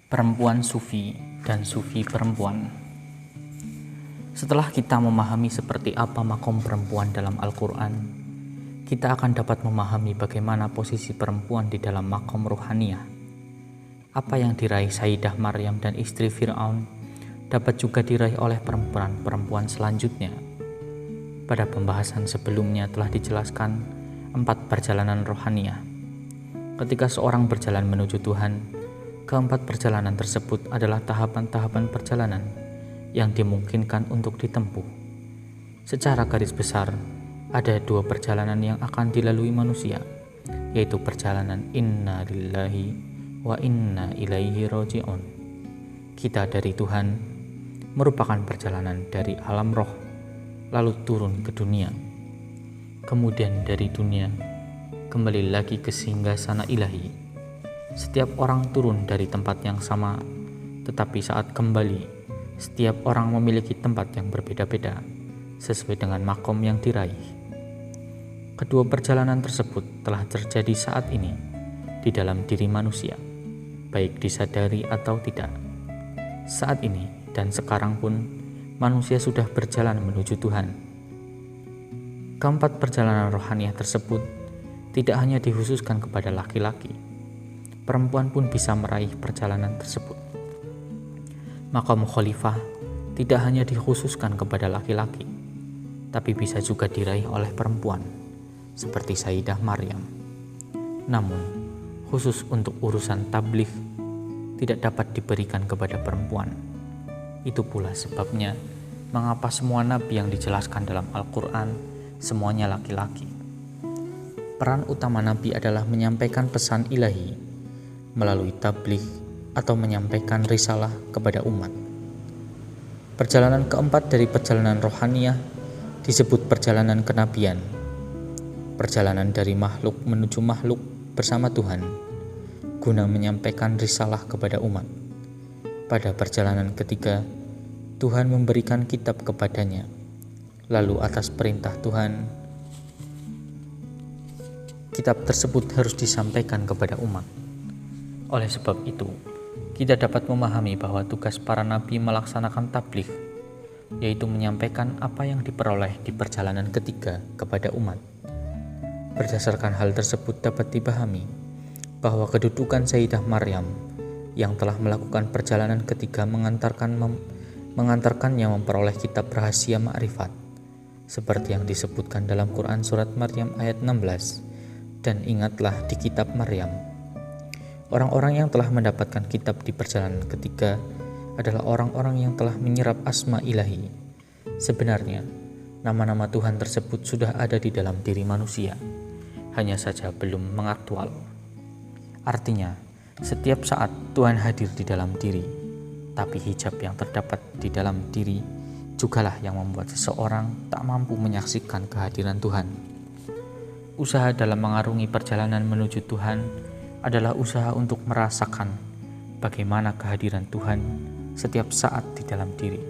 Perempuan sufi dan sufi perempuan. Setelah kita memahami seperti apa makom perempuan dalam Al-Quran, kita akan dapat memahami bagaimana posisi perempuan di dalam makom ruhaniyah. Apa yang diraih Sayyidah Maryam dan istri Fir'aun dapat juga diraih oleh perempuan-perempuan selanjutnya. Pada pembahasan sebelumnya telah dijelaskan 4 perjalanan rohaniyah. Ketika seorang berjalan menuju Tuhan, keempat perjalanan tersebut adalah tahapan-tahapan perjalanan yang dimungkinkan untuk ditempuh. Secara garis besar, ada 2 perjalanan yang akan dilalui manusia, yaitu perjalanan inna lillahi wa inna ilaihi raji'un. Kita dari Tuhan merupakan perjalanan dari alam roh, lalu turun ke dunia. Kemudian dari dunia, kembali lagi ke singgasana ilahi. Setiap orang turun dari tempat yang sama, tetapi saat kembali, setiap orang memiliki tempat yang berbeda-beda, sesuai dengan makom yang diraih. Kedua perjalanan tersebut telah terjadi saat ini, di dalam diri manusia, baik disadari atau tidak. Saat ini dan sekarang pun, manusia sudah berjalan menuju Tuhan. Keempat perjalanan rohaniah tersebut tidak hanya dikhususkan kepada laki-laki, perempuan pun bisa meraih perjalanan tersebut. Makom khalifah tidak hanya dikhususkan kepada laki-laki, tapi bisa juga diraih oleh perempuan, seperti Sayyidah Maryam. Namun, khusus untuk urusan tabligh tidak dapat diberikan kepada perempuan. Itu pula sebabnya mengapa semua nabi yang dijelaskan dalam Al-Quran semuanya laki-laki. Peran utama nabi adalah menyampaikan pesan ilahi melalui tabligh atau menyampaikan risalah kepada umat. Perjalanan keempat dari perjalanan rohaniyah disebut perjalanan kenabian. Perjalanan dari makhluk menuju makhluk bersama Tuhan guna menyampaikan risalah kepada umat. Pada perjalanan ketiga, Tuhan memberikan kitab kepadanya. Lalu atas perintah Tuhan, kitab tersebut harus disampaikan kepada umat. Oleh sebab itu, kita dapat memahami bahwa tugas para nabi melaksanakan tabligh, yaitu menyampaikan apa yang diperoleh di perjalanan ketiga kepada umat. Berdasarkan hal tersebut dapat dipahami bahwa kedudukan Sayyidah Maryam yang telah melakukan perjalanan ketiga mengantarkannya memperoleh kitab rahasia ma'rifat, seperti yang disebutkan dalam Quran Surat Maryam ayat 16, dan ingatlah di kitab Maryam. Orang-orang yang telah mendapatkan kitab di perjalanan ketiga adalah orang-orang yang telah menyerap asma ilahi. Sebenarnya, nama-nama Tuhan tersebut sudah ada di dalam diri manusia, hanya saja belum mengaktual. Artinya, setiap saat Tuhan hadir di dalam diri, tapi hijab yang terdapat di dalam diri jugalah yang membuat seseorang tak mampu menyaksikan kehadiran Tuhan. Usaha dalam mengarungi perjalanan menuju Tuhan adalah usaha untuk merasakan bagaimana kehadiran Tuhan setiap saat di dalam diri.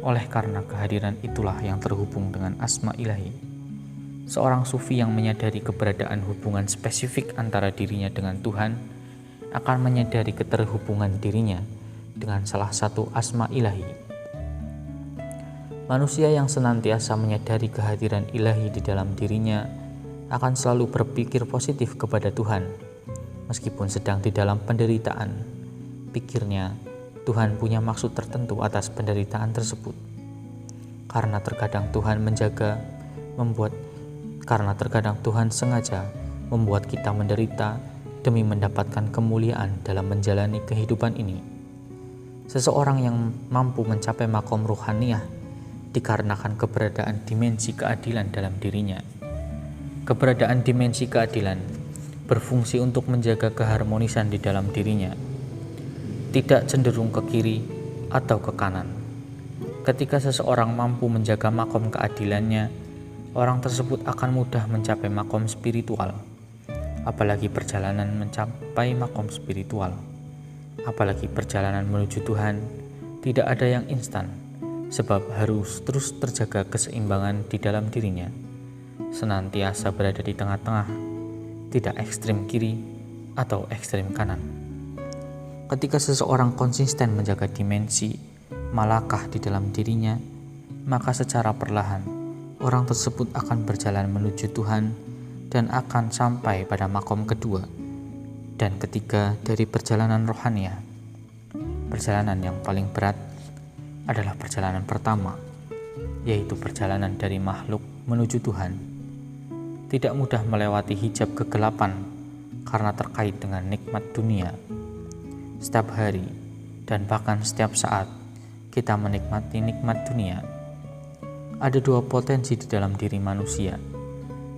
Oleh karena kehadiran itulah yang terhubung dengan asma ilahi. Seorang sufi yang menyadari keberadaan hubungan spesifik antara dirinya dengan Tuhan akan menyadari keterhubungan dirinya dengan salah satu asma ilahi. Manusia yang senantiasa menyadari kehadiran ilahi di dalam dirinya akan selalu berpikir positif kepada Tuhan. Meskipun sedang di dalam penderitaan, pikirnya Tuhan punya maksud tertentu atas penderitaan tersebut. Karena terkadang Tuhan sengaja membuat kita menderita demi mendapatkan kemuliaan dalam menjalani kehidupan ini. Seseorang yang mampu mencapai makom ruhaniyah dikarenakan keberadaan dimensi keadilan dalam dirinya. Keberadaan dimensi keadilan berfungsi untuk menjaga keharmonisan di dalam dirinya, tidak cenderung ke kiri atau ke kanan. Ketika seseorang mampu menjaga makom keadilannya, orang tersebut akan mudah mencapai makom spiritual. Apalagi perjalanan mencapai makom spiritual, apalagi perjalanan menuju Tuhan, tidak ada yang instan, sebab harus terus terjaga keseimbangan di dalam dirinya, senantiasa berada di tengah-tengah, tidak ekstrem kiri atau ekstrem kanan. Ketika seseorang konsisten menjaga dimensi malakah di dalam dirinya, maka secara perlahan orang tersebut akan berjalan menuju Tuhan dan akan sampai pada makom kedua dan ketiga dari perjalanan rohania. Perjalanan yang paling berat adalah perjalanan pertama, yaitu perjalanan dari makhluk menuju Tuhan. Tidak mudah melewati hijab kegelapan karena terkait dengan nikmat dunia. Setiap hari dan bahkan setiap saat kita menikmati nikmat dunia. Ada dua potensi di dalam diri manusia,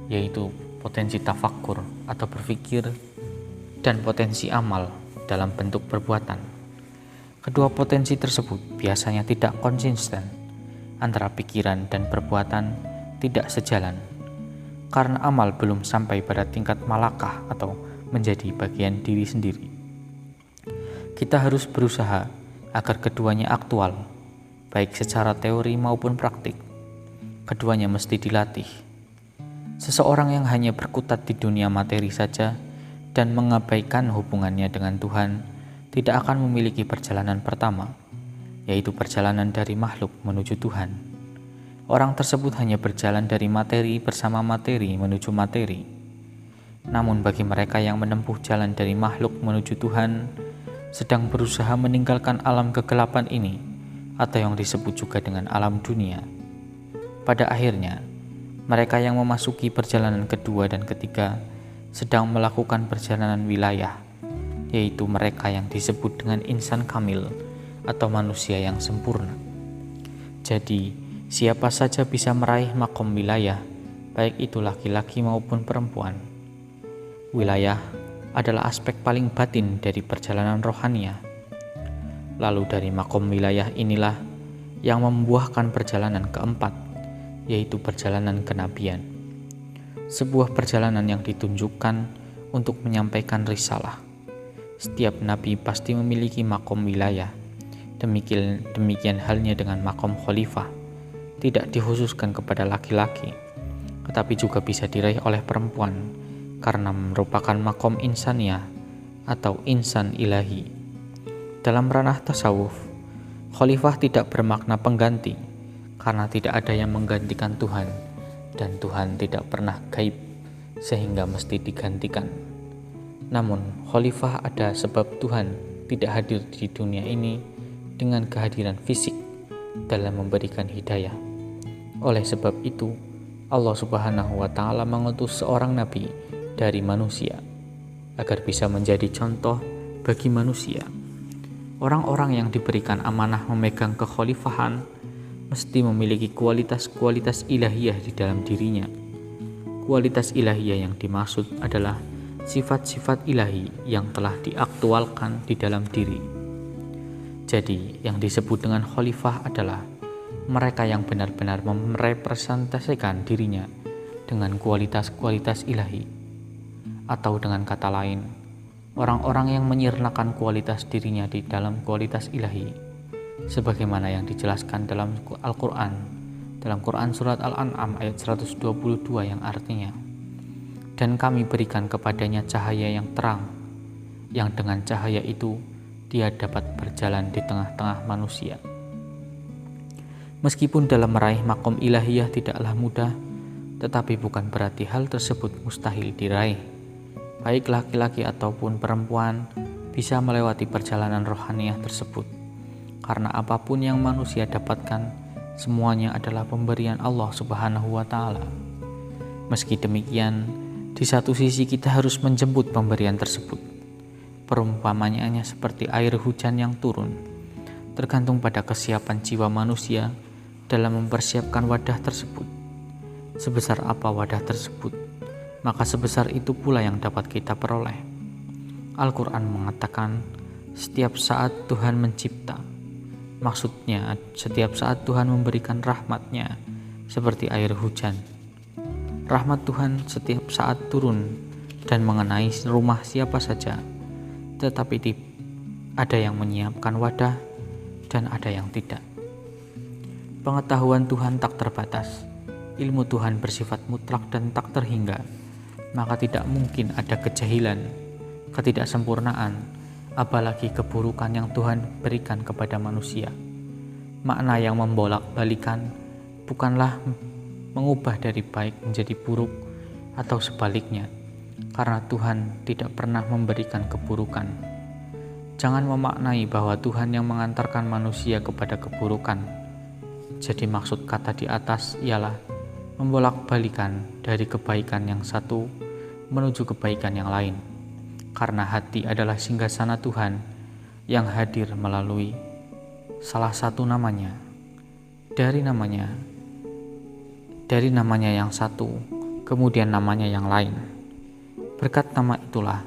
yaitu potensi tafakkur atau berpikir dan potensi amal dalam bentuk perbuatan. Kedua potensi tersebut biasanya tidak konsisten, antara pikiran dan perbuatan tidak sejalan, karena amal belum sampai pada tingkat malakah atau menjadi bagian diri sendiri. Kita harus berusaha agar keduanya aktual, baik secara teori maupun praktik. Keduanya mesti dilatih. Seseorang yang hanya berkutat di dunia materi saja dan mengabaikan hubungannya dengan Tuhan tidak akan memiliki perjalanan pertama, yaitu perjalanan dari makhluk menuju Tuhan. Orang tersebut hanya berjalan dari materi bersama materi menuju materi. Namun bagi mereka yang menempuh jalan dari makhluk menuju Tuhan, sedang berusaha meninggalkan alam kegelapan ini, atau yang disebut juga dengan alam dunia. Pada akhirnya, mereka yang memasuki perjalanan kedua dan ketiga sedang melakukan perjalanan wilayah, yaitu mereka yang disebut dengan insan kamil atau manusia yang sempurna. Jadi, siapa saja bisa meraih makom wilayah, baik itu laki-laki maupun perempuan. Wilayah adalah aspek paling batin dari perjalanan rohania. Lalu dari makom wilayah inilah yang membuahkan perjalanan keempat, yaitu perjalanan kenabian. Sebuah perjalanan yang ditunjukkan untuk menyampaikan risalah. Setiap nabi pasti memiliki makom wilayah. Demikian halnya dengan makom khalifah. Tidak dikhususkan kepada laki-laki, tetapi juga bisa diraih oleh perempuan, karena merupakan makom insaniyah atau insan ilahi. Dalam ranah tasawuf, khalifah tidak bermakna pengganti, karena tidak ada yang menggantikan Tuhan, dan Tuhan tidak pernah gaib sehingga mesti digantikan. Namun, khalifah ada sebab Tuhan tidak hadir di dunia ini dengan kehadiran fisik dalam memberikan hidayah. Oleh sebab itu, Allah Subhanahu wa Ta'ala mengutus seorang nabi dari manusia agar bisa menjadi contoh bagi manusia. Orang-orang yang diberikan amanah memegang kekhalifahan mesti memiliki kualitas-kualitas ilahiyah di dalam dirinya. Kualitas ilahiyah yang dimaksud adalah sifat-sifat ilahi yang telah diaktualkan di dalam diri. Jadi, yang disebut dengan khalifah adalah mereka yang benar-benar merepresentasikan dirinya dengan kualitas-kualitas ilahi. Atau dengan kata lain, orang-orang yang menyirnakan kualitas dirinya di dalam kualitas ilahi, sebagaimana yang dijelaskan dalam Al-Quran, dalam Quran Surat Al-An'am ayat 122 yang artinya, dan kami berikan kepadanya cahaya yang terang, yang dengan cahaya itu dia dapat berjalan di tengah-tengah manusia. Meskipun dalam meraih makom ilahiyah tidaklah mudah, tetapi bukan berarti hal tersebut mustahil diraih. Baik laki-laki ataupun perempuan bisa melewati perjalanan rohaniah tersebut, karena apapun yang manusia dapatkan, semuanya adalah pemberian Allah Subhanahu wa Ta'ala. Meski demikian, di satu sisi kita harus menjemput pemberian tersebut. Perumpamaannya seperti air hujan yang turun, tergantung pada kesiapan jiwa manusia dalam mempersiapkan wadah tersebut. Sebesar apa wadah tersebut, maka sebesar itu pula yang dapat kita peroleh. Al-Quran mengatakan, setiap saat Tuhan mencipta. Maksudnya, setiap saat Tuhan memberikan rahmat-Nya seperti air hujan. Rahmat Tuhan setiap saat turun dan mengenai rumah siapa saja, tetapi ada yang menyiapkan wadah dan ada yang tidak. Pengetahuan Tuhan tak terbatas. Ilmu Tuhan bersifat mutlak dan tak terhingga. Maka tidak mungkin ada kejahilan, ketidaksempurnaan, apalagi keburukan yang Tuhan berikan kepada manusia. Makna yang membolak-balikan bukanlah mengubah dari baik menjadi buruk atau sebaliknya, karena Tuhan tidak pernah memberikan keburukan. Jangan memaknai bahwa Tuhan yang mengantarkan manusia kepada keburukan. Jadi maksud kata di atas ialah membolak-balikan dari kebaikan yang satu menuju kebaikan yang lain. Karena hati adalah singgasana Tuhan yang hadir melalui salah satu namanya. Dari namanya yang satu, kemudian namanya yang lain. Berkat nama itulah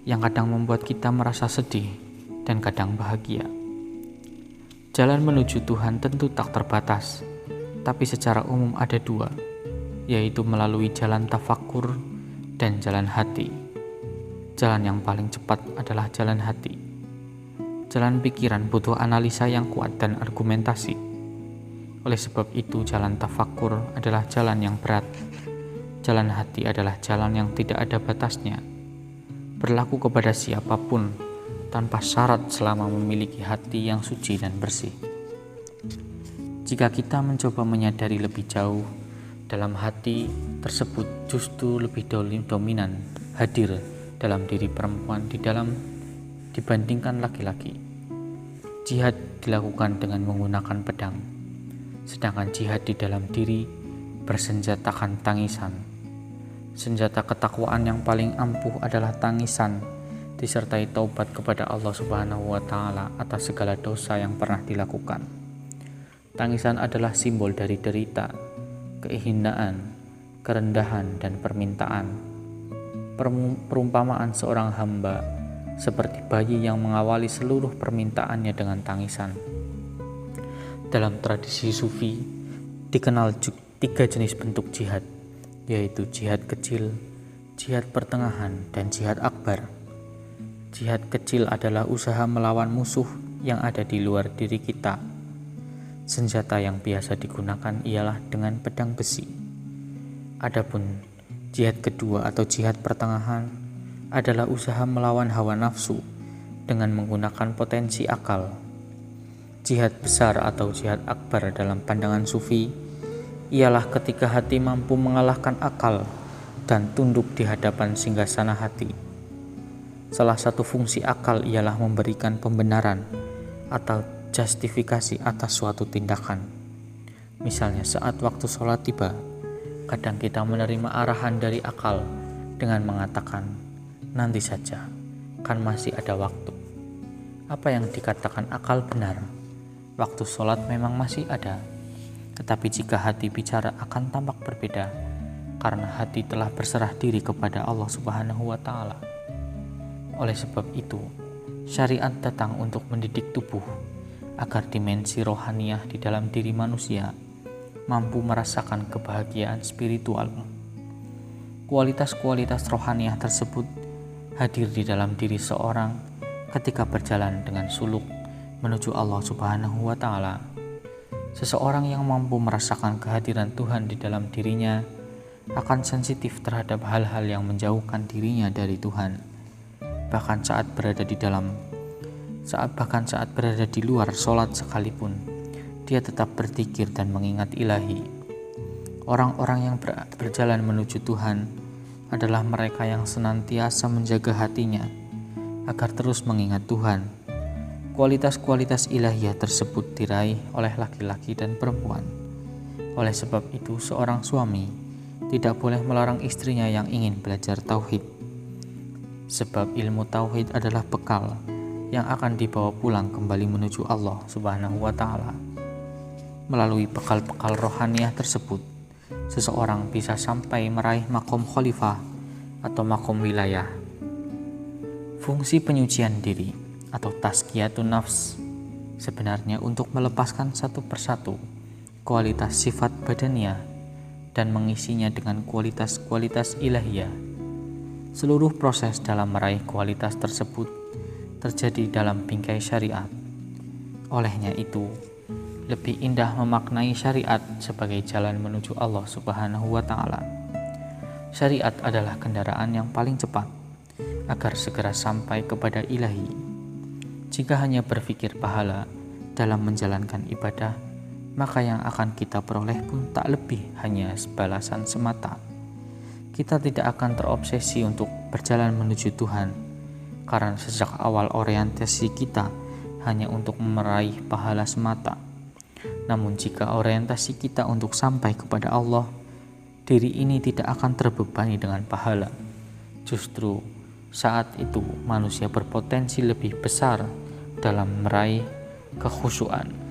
yang kadang membuat kita merasa sedih dan kadang bahagia. Jalan menuju Tuhan tentu tak terbatas, tapi secara umum ada dua, yaitu melalui jalan tafakkur dan jalan hati. Jalan yang paling cepat adalah jalan hati. Jalan pikiran butuh analisa yang kuat dan argumentasi. Oleh sebab itu, jalan tafakkur adalah jalan yang berat. Jalan hati adalah jalan yang tidak ada batasnya. Berlaku kepada siapapun tanpa syarat selama memiliki hati yang suci dan bersih. Jika kita mencoba menyadari lebih jauh, dalam hati tersebut justru lebih dominan hadir dalam diri perempuan dibandingkan laki-laki. Jihad dilakukan dengan menggunakan pedang, sedangkan jihad di dalam diri bersenjatakan tangisan. Senjata ketakwaan yang paling ampuh adalah tangisan, disertai taubat kepada Allah Subhanahu wa Ta'ala atas segala dosa yang pernah dilakukan. Tangisan adalah simbol dari derita, kehinaan, kerendahan, dan permintaan. Perumpamaan seorang hamba seperti bayi yang mengawali seluruh permintaannya dengan tangisan. Dalam tradisi Sufi dikenal 3 jenis bentuk jihad, yaitu jihad kecil, jihad pertengahan, dan jihad akbar. Jihad kecil adalah usaha melawan musuh yang ada di luar diri kita. Senjata yang biasa digunakan ialah dengan pedang besi. Adapun jihad kedua atau jihad pertengahan adalah usaha melawan hawa nafsu dengan menggunakan potensi akal. Jihad besar atau jihad akbar dalam pandangan Sufi ialah ketika hati mampu mengalahkan akal dan tunduk di hadapan singgasana hati. Salah satu fungsi akal ialah memberikan pembenaran atau justifikasi atas suatu tindakan. Misalnya saat waktu sholat tiba, kadang kita menerima arahan dari akal dengan mengatakan, nanti saja, kan masih ada waktu. Apa yang dikatakan akal benar, waktu sholat memang masih ada. Tetapi jika hati bicara akan tampak berbeda, karena hati telah berserah diri kepada Allah Subhanahu wa Ta'ala. Oleh sebab itu, syariat datang untuk mendidik tubuh agar dimensi rohaniah di dalam diri manusia mampu merasakan kebahagiaan spiritual. Kualitas-kualitas rohaniah tersebut hadir di dalam diri seorang ketika berjalan dengan suluk menuju Allah Subhanahu wa Ta'ala. Seseorang yang mampu merasakan kehadiran Tuhan di dalam dirinya akan sensitif terhadap hal-hal yang menjauhkan dirinya dari Tuhan. Bahkan saat berada di luar sholat sekalipun, dia tetap berzikir dan mengingat ilahi. Orang-orang yang berjalan menuju Tuhan adalah mereka yang senantiasa menjaga hatinya agar terus mengingat Tuhan. Kualitas-kualitas ilahiyah tersebut diraih oleh laki-laki dan perempuan. Oleh sebab itu, seorang suami tidak boleh melarang istrinya yang ingin belajar tauhid. Sebab ilmu tauhid adalah bekal yang akan dibawa pulang kembali menuju Allah Subhanahu wa Ta'ala. Melalui bekal-bekal rohaniah tersebut, seseorang bisa sampai meraih makom khalifah atau makom wilayah. Fungsi penyucian diri atau tazkiyatun nafs sebenarnya untuk melepaskan satu persatu kualitas sifat badaniah dan mengisinya dengan kualitas-kualitas ilahiyah. Seluruh proses dalam meraih kualitas tersebut terjadi dalam bingkai syariat. Olehnya itu, lebih indah memaknai syariat sebagai jalan menuju Allah Subhanahu wa Ta'ala. Syariat adalah kendaraan yang paling cepat agar segera sampai kepada ilahi. Jika hanya berpikir pahala dalam menjalankan ibadah, maka yang akan kita peroleh pun tak lebih hanya balasan semata. Kita tidak akan terobsesi untuk berjalan menuju Tuhan, karena sejak awal orientasi kita hanya untuk meraih pahala semata. Namun jika orientasi kita untuk sampai kepada Allah, diri ini tidak akan terbebani dengan pahala. Justru saat itu manusia berpotensi lebih besar dalam meraih kekhusyuan.